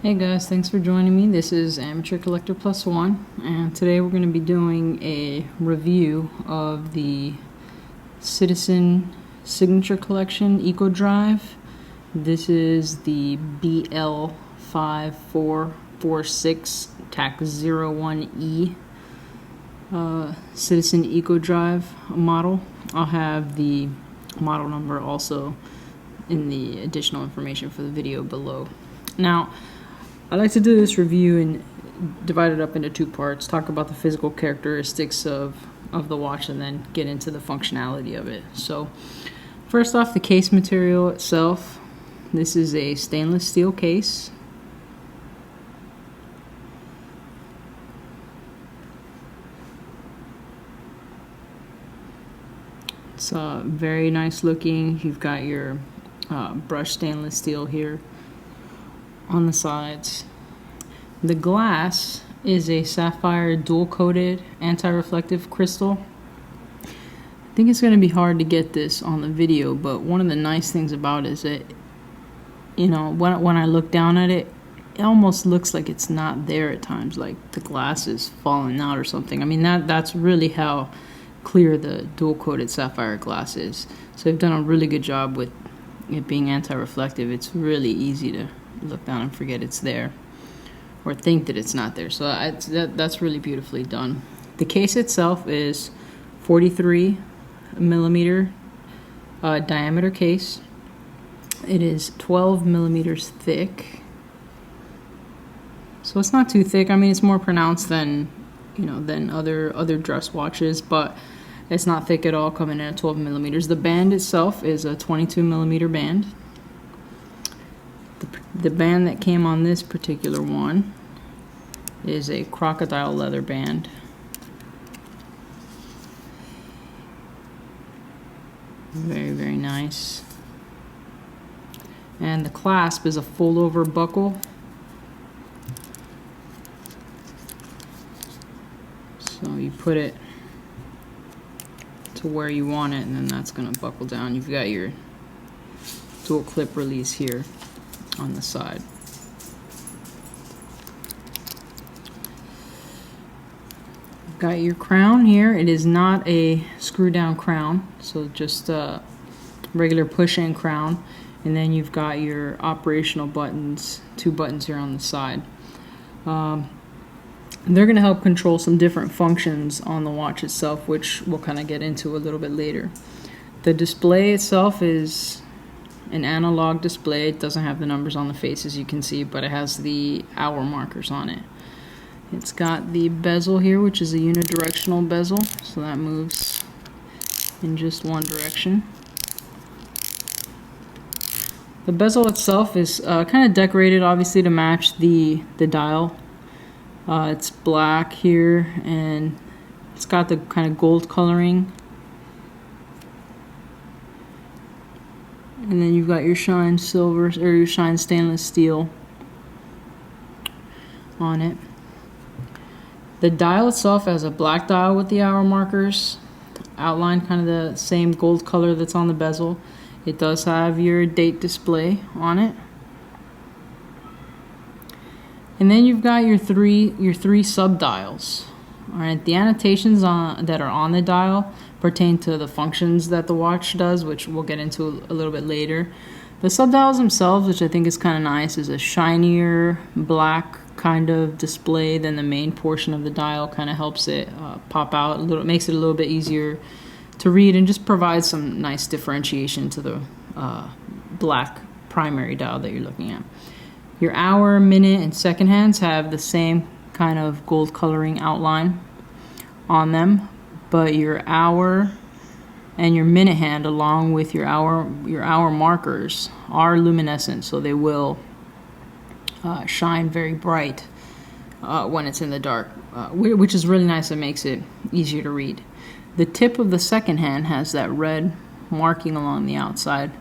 Hey guys, thanks for joining me. This is Amateur Collector Plus One, and today we're going to be doing a review of the Citizen Signature Collection Eco Drive. This is the BL5446-01E Citizen Eco Drive model. I'll have the model number also in the additional information for the video below. Now, I like to do this review and divide it up into two parts, talk about the physical characteristics of the watch and then get into the functionality of it. So first off, the case material itself. This is a stainless steel case. It's very nice looking. You've got your brushed stainless steel here on the sides. The glass is a sapphire dual-coated anti-reflective crystal. I think it's going to be hard to get this on the video, but one of the nice things about it is that, you know, when I look down at it, it almost looks like it's not there at times, like the glass is falling out or something. I mean, that's really how clear the dual-coated sapphire glass is. So they've done a really good job with it being anti-reflective. It's really easy to look down and forget it's there, or think that it's not there. So that's really beautifully done. The case itself is 43 millimeter diameter case. It is 12 millimeters thick, so it's not too thick. I mean, it's more pronounced than other dress watches, but it's not thick at all, coming in at 12 millimeters. The band itself is a 22 millimeter band. The band that came on this particular one is a crocodile leather band. Very, very nice. And the clasp is a fold-over buckle. So you put it to where you want it, and then that's going to buckle down. You've got your dual clip release here on the side. Got your crown here. It is not a screw down crown, so just a regular push-in crown. And then you've got your operational buttons, two buttons here on the side. They're going to help control some different functions on the watch itself, which we'll kind of get into a little bit later. The display itself is an analog display. It doesn't have the numbers on the face, as you can see, but it has the hour markers on it. It's got the bezel here, which is a unidirectional bezel, so that moves in just one direction. The bezel itself is kind of decorated, obviously, to match the dial. It's black here, and it's got the kind of gold coloring. And then you've got your shine silver, or your shine stainless steel on it. The dial itself has a black dial with the hour markers, outlined kind of the same gold color that's on the bezel. It does have your date display on it. And then you've got your three sub dials. All right, the annotations that are on the dial pertain to the functions that the watch does, which we'll get into a little bit later. The sub dials themselves, which I think is kind of nice, is a shinier black kind of display than the main portion of the dial. Kind of helps it pop out a little, makes it a little bit easier to read, and just provides some nice differentiation to the black primary dial that you're looking at. Your hour, minute, and second hands have the same kind of gold coloring outline on them, but your hour and your minute hand, along with your hour markers, are luminescent, so they will shine very bright when it's in the dark, which is really nice. It makes it easier to read. The tip of the second hand has that red marking along the outside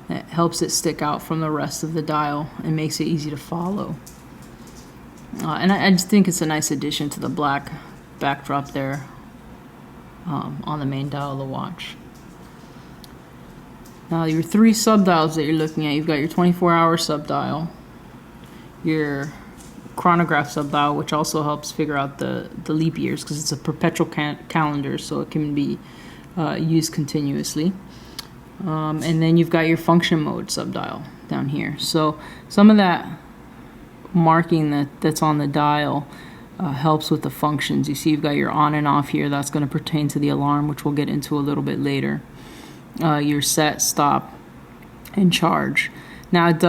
that helps it stick out from the rest of the dial and makes it easy to follow. And I just think it's a nice addition to the black backdrop there on the main dial of the watch. Now your three sub dials that you're looking at, you've got your 24-hour sub dial, your chronograph subdial, which also helps figure out the leap years because it's a perpetual calendar, so it can be used continuously. And then you've got your function mode subdial down here. So some of that marking that's on the dial helps with the functions. You see you've got your on and off here. That's going to pertain to the alarm, which we'll get into a little bit later. Your set, stop, and charge. Now it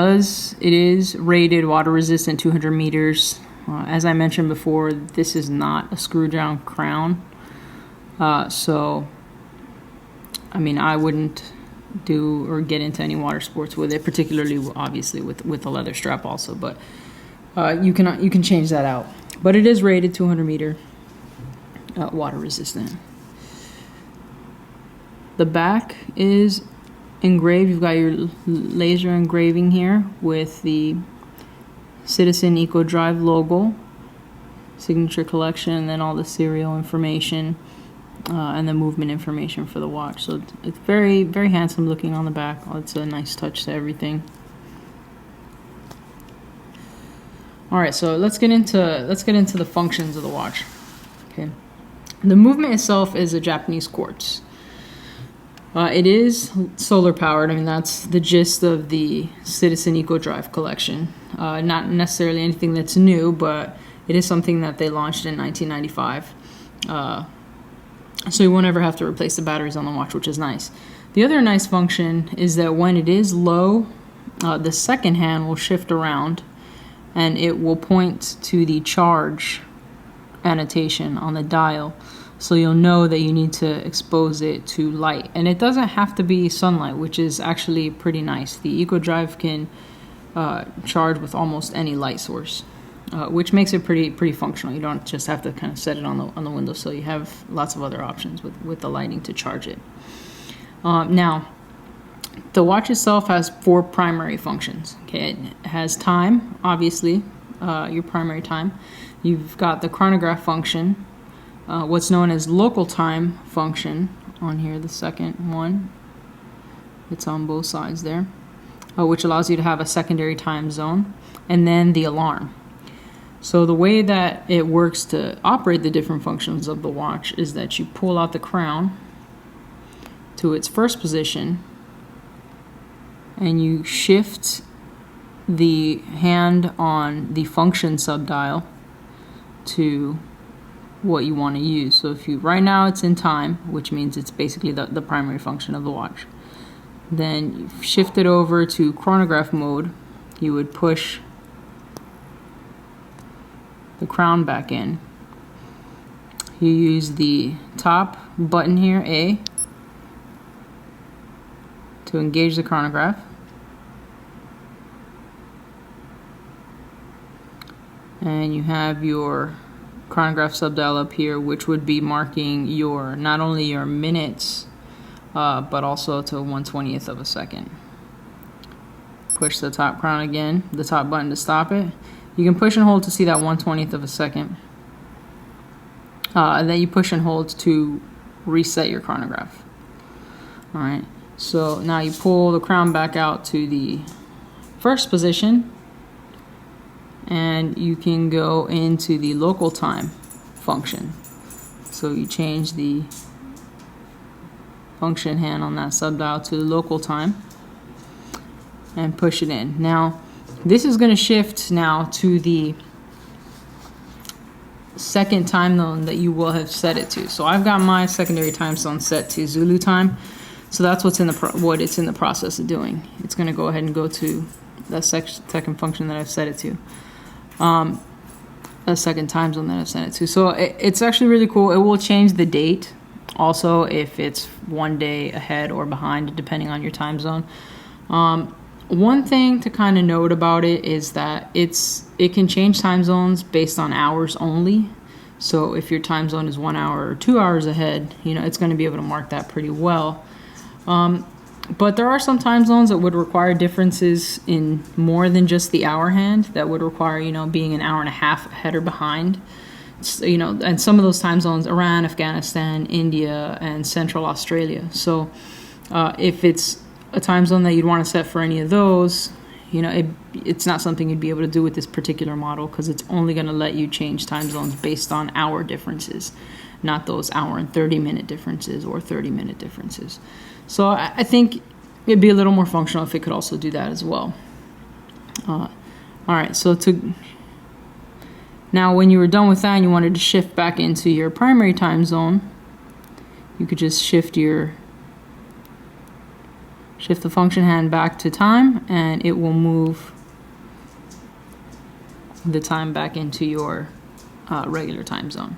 is rated water resistant 200 meters. As I mentioned before, this is not a screw down crown. So, I mean, I wouldn't do or get into any water sports with it, particularly obviously with the leather strap also, but you can change that out. But it is rated 200 meter water resistant. The back is engraved. You've got your laser engraving here with the Citizen Eco Drive logo, signature collection, and then all the serial information and the movement information for the watch. So it's very, very handsome looking on the back. It's a nice touch to everything. All right, so let's get into the functions of the watch. Okay, the movement itself is a Japanese quartz. It is solar powered. I mean, that's the gist of the Citizen Eco Drive collection. Not necessarily anything that's new, but it is something that they launched in 1995. So you won't ever have to replace the batteries on the watch, which is nice. The other nice function is that when it is low, the second hand will shift around and it will point to the charge annotation on the dial. So you'll know that you need to expose it to light. And it doesn't have to be sunlight, which is actually pretty nice. The Eco Drive can charge with almost any light source, which makes it pretty functional. You don't just have to kind of set it on the windowsill. You have lots of other options with the lighting to charge it. Now, the watch itself has 4 primary functions. Okay, it has time, obviously, your primary time. You've got the chronograph function, what's known as local time function on here, the second one. It's on both sides there, which allows you to have a secondary time zone, and then the alarm. So the way that it works to operate the different functions of the watch is that you pull out the crown to its first position and you shift the hand on the function subdial to what you want to use. So if you, right now it's in time, which means it's basically the primary function of the watch. Then you shift it over to chronograph mode. You would push the crown back in. You use the top button here, A, to engage the chronograph. And you have your chronograph subdial up here, which would be marking your, not only your minutes, but also to 1/20th of a second. Push the top crown again, the top button to stop it. You can push and hold to see that 1/20th of a second. And then you push and hold to reset your chronograph. All right, so now you pull the crown back out to the first position, and you can go into the local time function. So you change the function hand on that subdial to local time and push it in. Now this is going to shift now to the second time zone that you will have set it to. So I've got my secondary time zone set to Zulu time, so that's what's in what it's in the process of doing. It's going to go ahead and go to that second function that I've set it to, a second time zone that I've set it to. So it's actually really cool. It will change the date also if it's 1 day ahead or behind, depending on your time zone. One thing to kind of note about it is that it can change time zones based on hours only. So if your time zone is 1 hour or 2 hours ahead, it's going to be able to mark that pretty well. But there are some time zones that would require differences in more than just the hour hand, that would require, being an hour and a half ahead or behind. And some of those time zones, Iran, Afghanistan, India, and Central Australia. So if it's a time zone that you'd want to set for any of those, you know, it's not something you'd be able to do with this particular model, because it's only going to let you change time zones based on hour differences, not those hour and 30-minute differences or 30-minute differences. So I think it'd be a little more functional if it could also do that as well. All right, so now when you were done with that and you wanted to shift back into your primary time zone, you could just shift the function hand back to time, and it will move the time back into your regular time zone.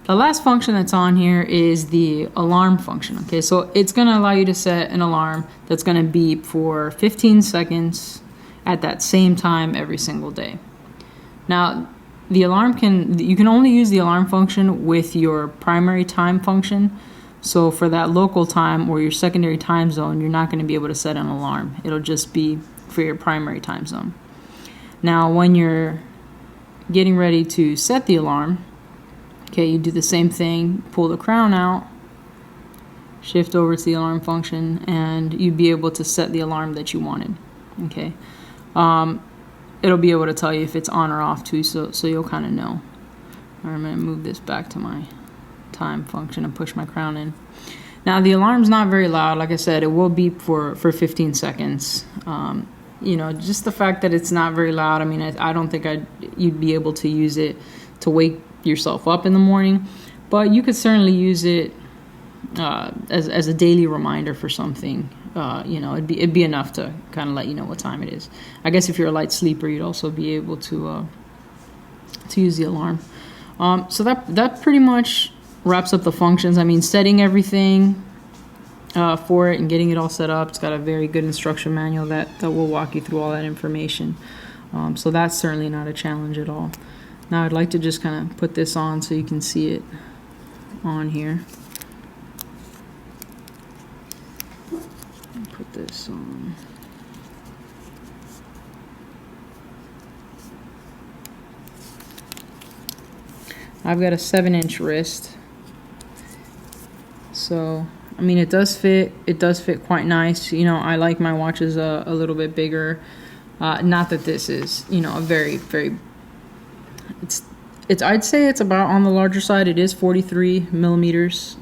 The last function that's on here is the alarm function. Okay, so it's going to allow you to set an alarm that's going to beep for 15 seconds at that same time every single day. Now, the alarm you can only use the alarm function with your primary time function. So for that local time or your secondary time zone, you're not going to be able to set an alarm. It'll just be for your primary time zone. Now, when you're getting ready to set the alarm, okay, you do the same thing, pull the crown out, shift over to the alarm function, and you'd be able to set the alarm that you wanted. Okay, it'll be able to tell you if it's on or off too, so you'll kind of know. All right, I'm going to move this back to my time function and push my crown in. Now the alarm's not very loud. Like I said, it will beep for 15 seconds. You know, just the fact that it's not very loud, I mean, I don't think you'd be able to use it to wake yourself up in the morning, but you could certainly use it as a daily reminder for something. You know, it'd be enough to kind of let you know what time it is. I guess if you're a light sleeper, you'd also be able to use the alarm. So that pretty much wraps up the functions. I mean, setting everything for it and getting it all set up. It's got a very good instruction manual that will walk you through all that information. So that's certainly not a challenge at all. Now I'd like to just kind of put this on so you can see it on here. Put this on. I've got a 7-inch wrist. So, I mean, it does fit quite nice. You know, I like my watches a little bit bigger. Not that this is, you know, a very, very, I'd say it's about on the larger side. It is 43 millimeters.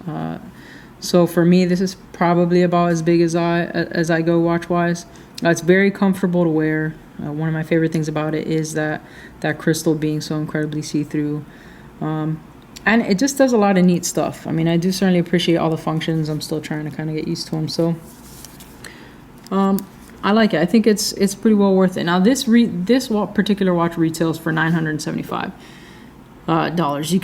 So for me, this is probably about as big as I go watch-wise. It's very comfortable to wear. One of my favorite things about it is that crystal being so incredibly see-through. And it just does a lot of neat stuff. I mean, I do certainly appreciate all the functions. I'm still trying to kind of get used to them. So I like it. I think it's pretty well worth it. Now this particular watch retails for $975. You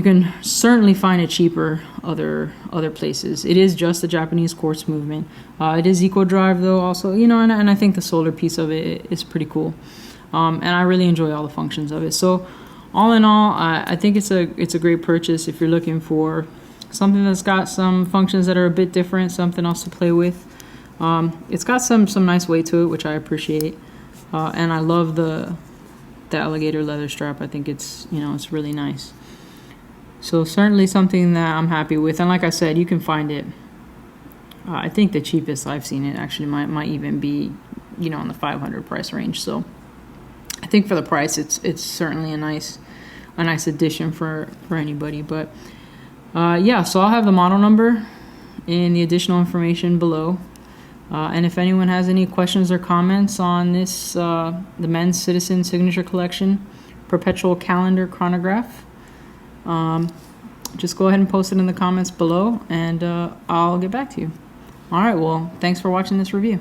can certainly find it cheaper other places. It is just the Japanese quartz movement. It is eco drive though also, you know, and I think the solar piece of it is pretty cool. And I really enjoy all the functions of it. So all in all, I think it's a great purchase if you're looking for something that's got some functions that are a bit different, something else to play with. It's got some nice weight to it, which I appreciate, and I love the alligator leather strap. I think it's really nice. So certainly something that I'm happy with, and like I said, you can find it. I think the cheapest I've seen it actually might even be, you know, in the 500 price range. So I think for the price, it's certainly a nice addition for anybody. But yeah, so I'll have the model number and the additional information below. And if anyone has any questions or comments on this, the Men's Citizen Signature Collection Perpetual Calendar Chronograph, just go ahead and post it in the comments below, and I'll get back to you. All right, well, thanks for watching this review.